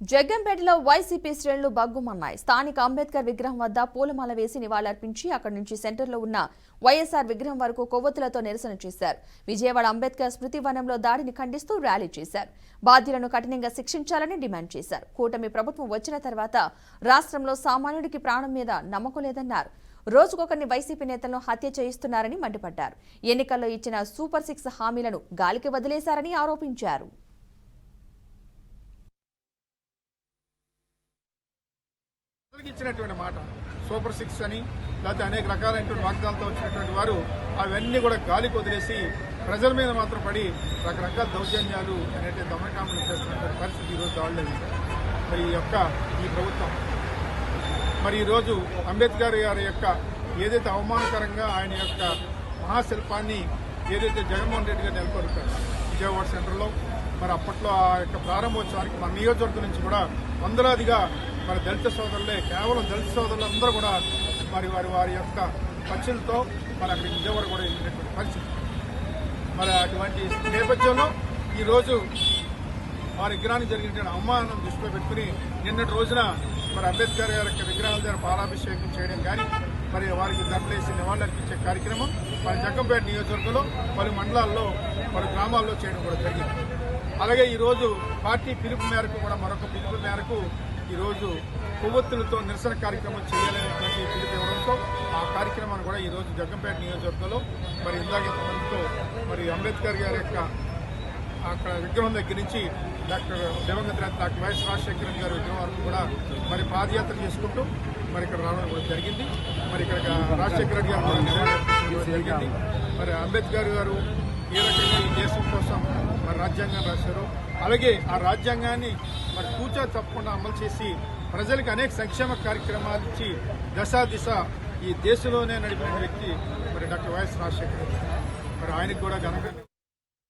జగ్గంపేటలో YCP శ్రేణులు బగ్గుమన్నాయి. స్థానిక అంబేద్కర్ విగ్రహం వద్ద పూలమాల వేసి నివాళులర్పించి అక్కడి నుంచి సెంటర్లో ఉన్న వైఎస్ఆర్ విగ్రహం వరకు కొవ్వొత్తులతో నిరసన చేశారు. విజయవాడ అంబేద్కర్ స్మృతి వనంలో దాడిని ఖండిస్తూ ర్యాలీ చేశారు. బాధ్యులను కఠినంగా శిక్షించాలని డిమాండ్ చేశారు. కూటమి ప్రభుత్వం వచ్చిన తర్వాత రాష్ట్రంలో సామాన్యుడికి ప్రాణం మీద నమ్మకం లేదన్నారు. రోజుకొకరిని వైసీపీ నేతలను హత్య చేయిస్తున్నారని మండిపడ్డారు. ఎన్నికల్లో ఇచ్చిన సూపర్ 6 హామీలను గాలికి వదిలేశారని ఆరోపించారు. ఇచ్చినటువంటి మాట సూపర్ 6 అని లేకపోతే అనేక రకాలైనటువంటి వాగ్దానాలతో వచ్చినటువంటి వారు అవన్నీ కూడా గాలికి వదిలేసి ప్రజల మీద మాత్రం పడి రకరకాల దౌర్జన్యాలు అనేటువంటి దమనకాండలు చేస్తున్నటువంటి పరిస్థితి ఈరోజు దాడులేదు. మరి ఈ ప్రభుత్వం మరి ఈరోజు అంబేద్కర్ గారి యొక్క ఏదైతే అవమానకరంగా ఆయన యొక్క మహాశిల్పాన్ని ఏదైతే జగన్మోహన్ రెడ్డి గారు నెలకొల్పారు విజయవాడ సెంటర్లో, మరి అప్పట్లో ఆ యొక్క ప్రారంభోత్సవానికి మన నియోజకవర్గం నుంచి కూడా వందలాదిగా మరి దళిత సోదరులే, కేవలం దళిత సోదరులు అందరూ కూడా మరి వారి యొక్క ఖర్చులతో మరి అక్కడికి విజయవాడ కూడా వెళ్ళినటువంటి పరిస్థితి. మరి అటువంటి నేపథ్యంలో ఈరోజు వారి విగ్రహానికి జరిగినటువంటి అవమానం దృష్టిలో పెట్టుకుని నిన్నటి రోజున మరి అంబేద్కర్ గారి యొక్క విగ్రహాల దగ్గర పాలాభిషేకం చేయడం కానీ మరి వారికి దండలేసి నివాళులర్పించే కార్యక్రమం మరి జగ్గంపేట నియోజకవర్గంలో పలు మండలాల్లో పలు గ్రామాల్లో చేయడం కూడా జరిగింది. అలాగే ఈరోజు పార్టీ పిలుపు మేరకు కూడా మరొక పిలుపు మేరకు ఈరోజు కొవ్వొత్తులతో నిరసన కార్యక్రమం చేయాలనేటువంటి పిలుపు ఇవ్వడంతో ఆ కార్యక్రమాన్ని కూడా ఈరోజు జగ్గంపేట నియోజకవర్గంలో మరి ఇందాక మందితో మరి అంబేద్కర్ గారి యొక్క అక్కడ విగ్రహం దగ్గర నుంచి దివంగత డాక్టర్ వైఎస్ రాజశేఖర గారి విగ్రహం వరకు కూడా మరి పాదయాత్ర చేసుకుంటూ మరి ఇక్కడ రావడం కూడా జరిగింది. మరి ఇక్కడ రాజశేఖర రెడ్డి గారు కూడా నివాళులర్పించడం జరిగింది. మరి అంబేద్కర్ గారు ఏ రకంగా ఈ దేశం కోసం మరి రాజ్యాంగాన్ని రాశారు, అలాగే ఆ రాజ్యాంగాన్ని మరి కూచా తప్పకుండా అమలు చేసి ప్రజలకు అనేక సంక్షేమ కార్యక్రమాలు ఇచ్చి దిశ ఈ దేశంలోనే నడిపిన వ్యక్తి మరి డాక్టర్ వైఎస్ రాజశేఖర రెడ్డి. మరి ఆయనకు కూడా ఘనంగా